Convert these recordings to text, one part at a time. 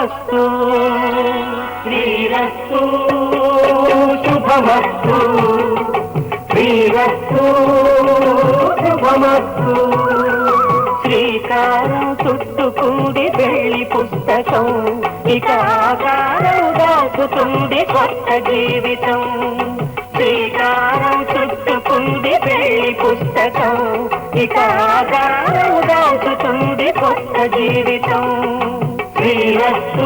శుభమస్తు శ్రీరస్తు శుభమస్తు శ్రీరస్తు శుభమస్తు శ్రీకారం చుట్టుకుంది పెళ్లి పుస్తకం ఇక ఆకారం దాచుతుంది కొత్త జీవితం శ్రీకారం చుట్టుకుంది పెళ్లి పుస్తకం ఇక ఆకారం దాచుతుంది కొత్త జీవితం శ్రీరస్తు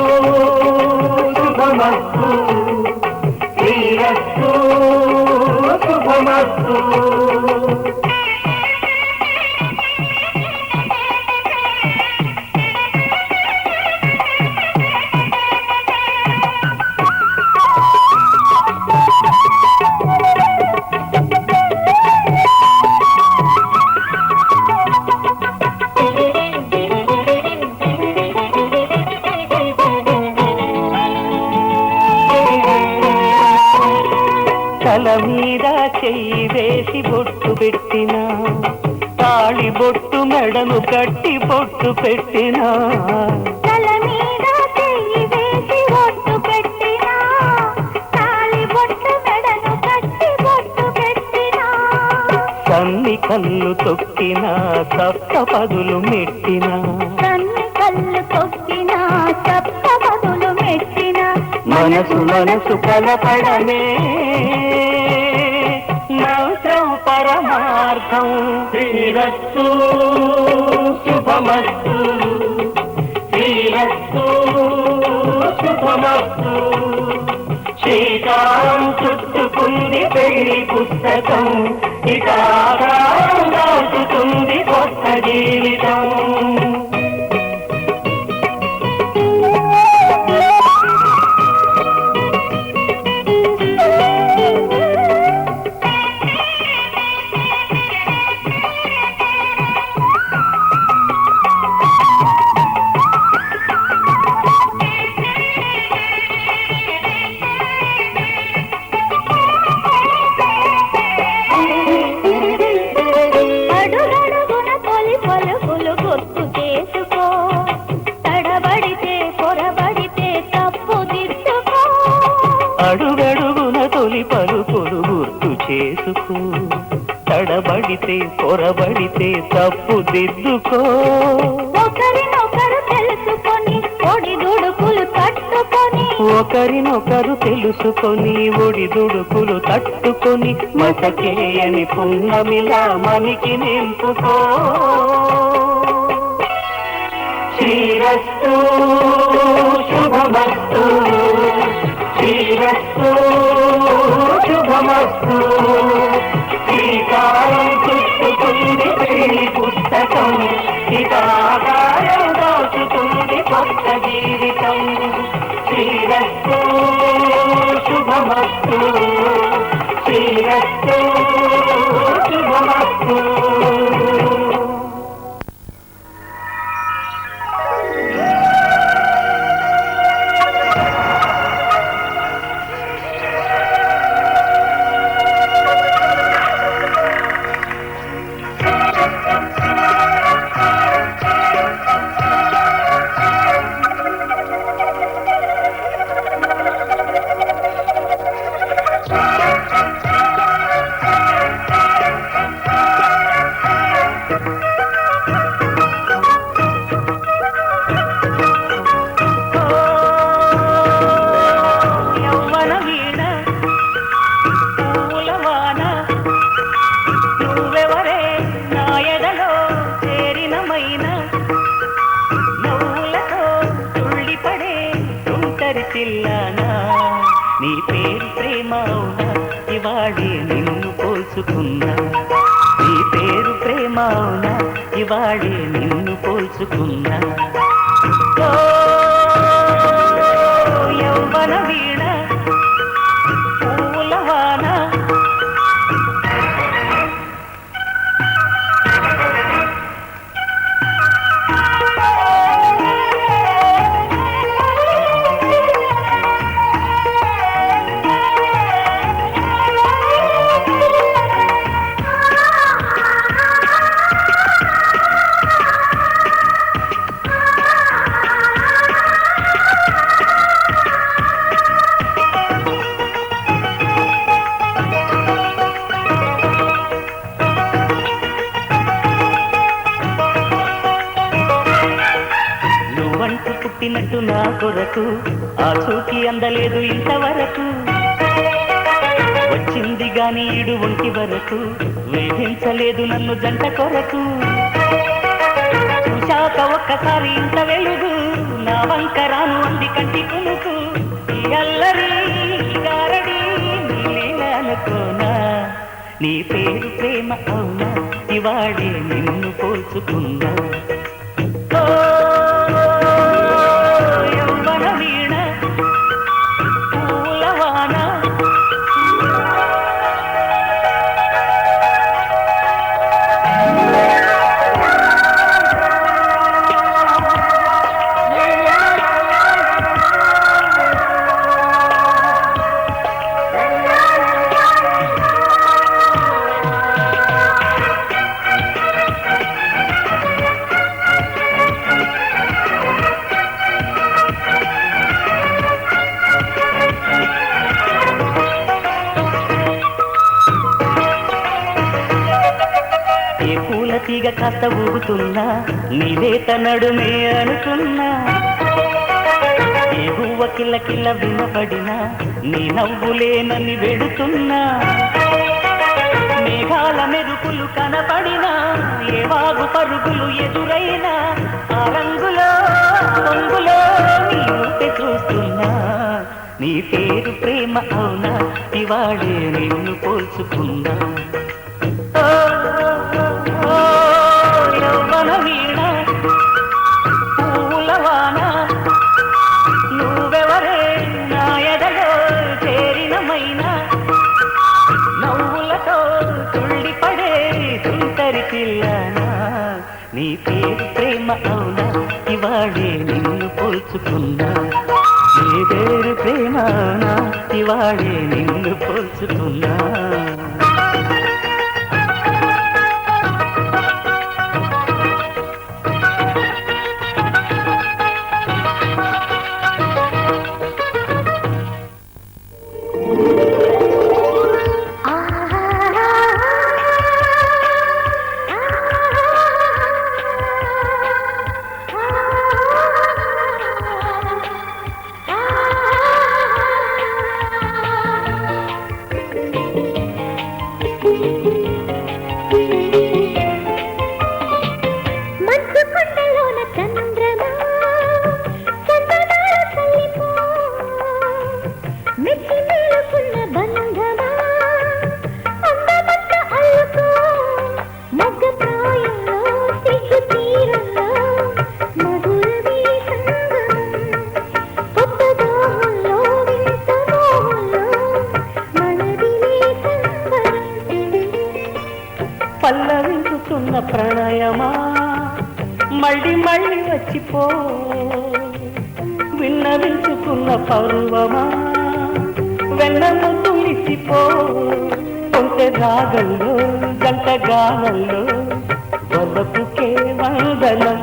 శుభమస్తు శ్రీరస్తు శుభమస్తు తల మీద చెయ్యి వేసి బొట్టు పెట్టినా తాళి బొట్టు మెడను కట్టి బొట్టు పెట్టినా తల మీద చెయ్యి వేసి బొట్టు పెట్టినా తాళి బొట్టు మెడను కట్టి బొట్టు పెట్టినా సన్ని కళ్ళు తొక్కినా సప్త పదులు మెట్టినా సన్ని కళ్ళు తొక్కినా సప్త పదులు మెట్టినా మనసు మనసు కలపడమే మంత్రం పరమార్థం శ్రీరస్తు శుభమస్తు శ్రీరస్తు శుభమస్తు శ్రీకారం చుట్టుకుంది పెళ్లి పుస్తకం ఇక ఆకారం దాచుతుంది కొత్త జీవితం అడుగడుగున తొలి పలుకులు గుర్తు చేసుకో తడబడితే పొరబడితే తప్పు దిద్దుకో ఒకరినొకరు తెలుసుకొని ఒడిదుడుకులు తట్టుకొని ఒకరినొకరు తెలుసుకొని ఒడిదుడుకులు తట్టుకొని మసకేయని పున్నమిలా మనికి నింపుకో శ్రీరస్తు శుభమస్తు శ్రీరస్తు శుభమస్తు శ్రీకారం చుట్టుకుంది పెళ్లి పుస్తకం ఇక ఆకారం దాచుతుంది కొత్త జీవితం శ్రీరస్తు శుభమస్తు శ్రీరస్తు శుభమస్తు నీ పేరు ప్రేమ అవునా ఇవాళే నిన్ను పోల్చుకున్నా నీ పేరు ప్రేమ అవునా ఇవాళే నిన్ను పోల్చుకున్నా యౌవన వీణ పూలవాన చూసినట్టు నా కొరకు ఆ చూకి అందలేదు ఇంతవరకు వచ్చింది గాని ఈడు ఒంటి వరకు వేధించలేదు నన్ను జంట కొరకు చూశాక ఒక్కసారి ఇంత వెలుగు నా వంకరాను అంది కంటి కునుకు ఈ అల్లరి గారడి నీళ్ళనుకోనా నీ పేరు ప్రేమ అవునా ఇవాడే నిన్ను పోల్చుకున్నా యవ్వన వీణ పూలవాన తీగ కాస్త ఊగుతున్నా నీవేత నడుమే అనుకున్నా ఏ హువ్వ కిల్ల కిల్ల వినపడినా నీ నవ్వులేనని వెడుతున్నా మేఘాల మెరుపులు కనపడినా ఏ వాగు పరుగులు ఎదురైనా ఆ రంగులో రంగులో నీ ఉంటే చూస్తున్నా నీ పేరు ప్రేమ అవునా ఇవాళే నిన్ను పోల్చుకున్నా యవ్వన వీణ పూలవాన నువ్వెవరే నా ఎదలో చేరినమైనా నవ్వులతో తుళ్ళిపడే తుంటరి పిల్లనా నీ పేరు ప్రేమ అవునా ఇవాళే నిన్ను పోల్చుకున్నా నీ పేరు ప్రేమ అవునా ఇవాళే నిన్ను పోల్చుకున్నా పల్లవించుతున్న ప్రణయమా మళ్ళీ మళ్ళీ వచ్చిపో విన్నవించుకున్న పర్వమా వెన్నను తులిసిపో కొంచె రాగంలో గంట గానంలో వలపుకే వందనం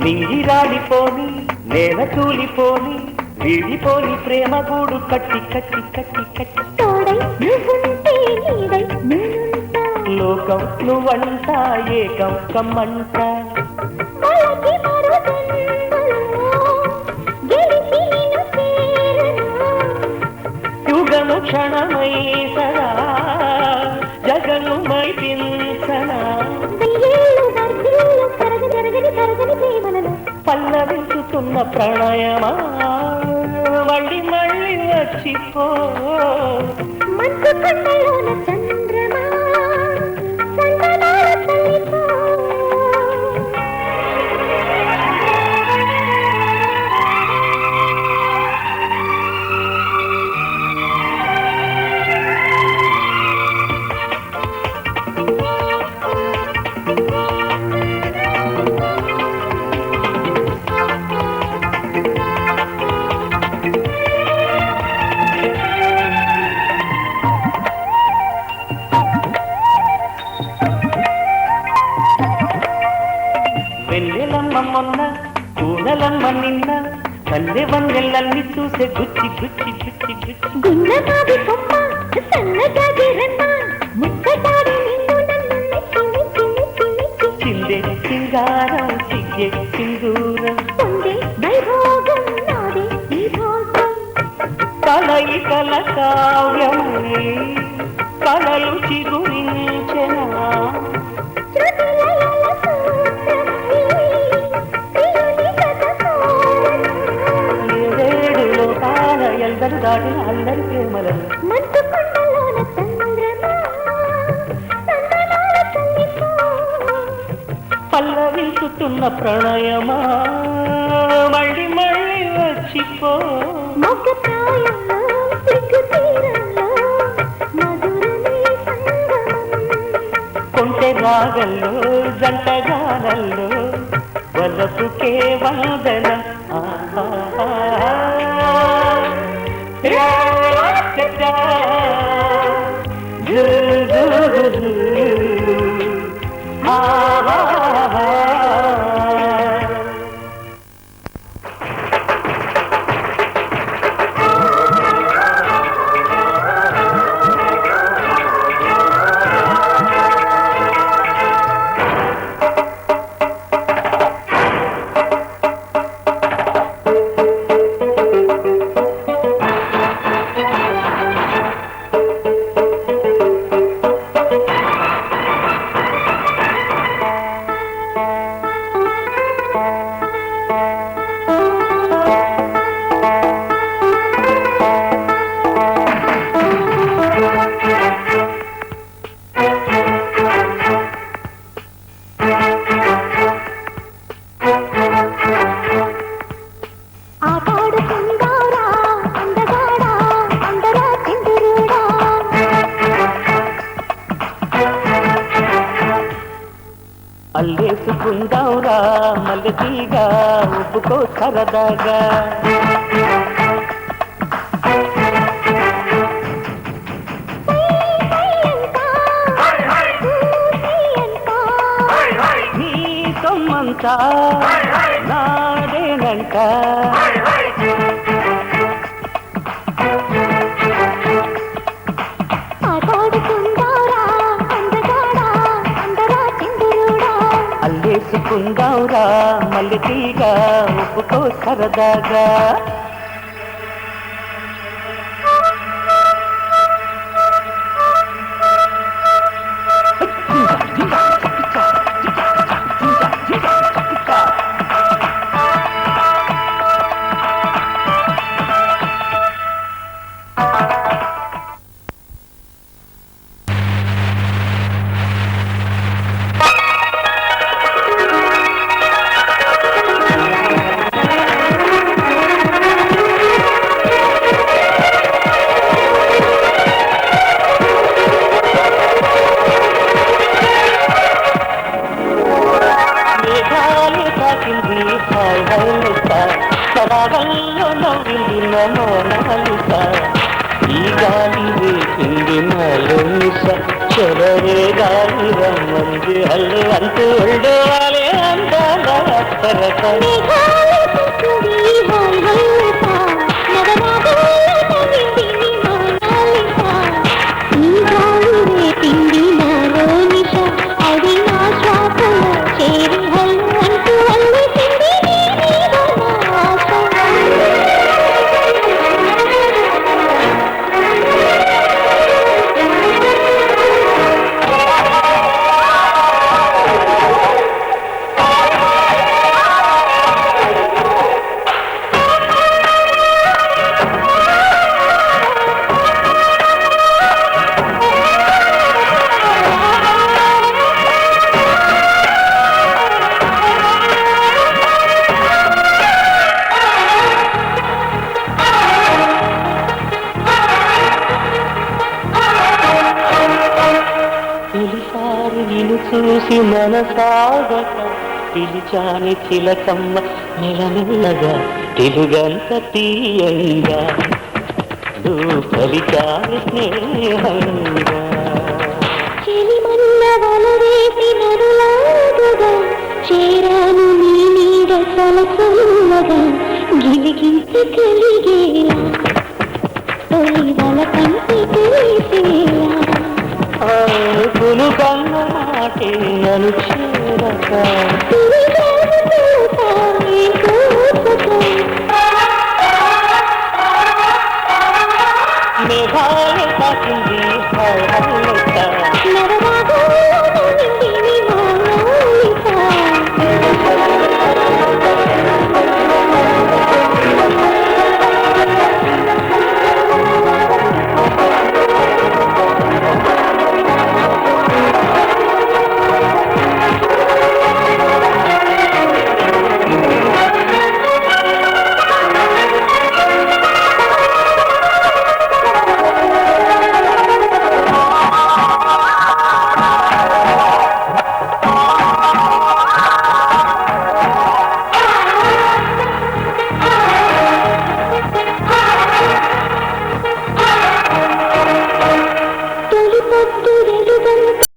నింగిరాడిపోని నేల తూలిపోని వీడిపోని ప్రేమ గూడు కట్టి కట్టి కట్టి కట్టి లోకం నువ్వంట ఏకం కమ్మంట యుగము క్షణమై సదా జగను మైపించనా పల్లవించుతున్న ప్రణయమా మళ్ళీ మళ్ళీ వచ్చిపో మంచు కొండలోన చంద్రమా సందనాల తల్లిపో మొన్న కూనలమ్మ నిన్న కన్నె వన్నెల్లన్నీ చూసే గుచ్చి గుచ్చి గుచ్చి గుచ్చి గున్నమాది బొమ్మ సన్నగాది రన్న ముక్కటాడి నిన్ను నన్ను మెచ్చి మెచ్చి మెచ్చి మెచ్చి చిందే సింగారం సిగ్గే సింధూరం పొందే వైభోగం నాదే ఈ భోగం కలయి కల కావ్యమని కలలు చిగురించెనా శృతి లయల సూత్రమై ప్రియుని కథ కోవనం ఏడేడు లోకాల ఎల్దరు దాటిన అల్లరి ప్రేమలను మంచు కొండలోన చంద్రమా చందనాల చల్లిపో పల్లవిల్చుతున్న ప్రణయమా మళ్ళీ మళ్ళీ వచ్చిపో మొగ్గ ప్రాయంలో సిగ్గు తీరంలో మధురమే సంగమం కొంటె రాగల్లో జంటగానల్లో వలపుకే వందనం ఆటాడుకుందారా అందగాడా అందరా చిందురుడా అల్లేసుకుందాంరా మల్లెతీగా ఒప్పుకో సరదాగా నీ సొమ్మంతా నాదేనంట ఆటాడుకుందారా అందగాడా అందరా చిందురుడా అల్లేసుకుందాంరా మల్లెతీగా ఒప్పుకో సరదాగా సరాగంలో నవ్వింది మోనాలిస ఈ గాలి వేసింది నాలోనిస చెరవే గాలి రమ్మంది హల్లు అంటూ ఉండేవాలే అందాల సరస చూసి మనసాగక పిలిచాని చిలకమ్మ మెల్లమెల్లగా తెలుగంత తీయంగా నువ్వు పలిచాని స్నేహంగా చెలిమన్న వలవేసి నరులాగుగా చేరాను నీ గిలిగించి కలిగేలా తొలి వల కంటి తెలిసేలా కును కన్న మాటే నన్ను చేరక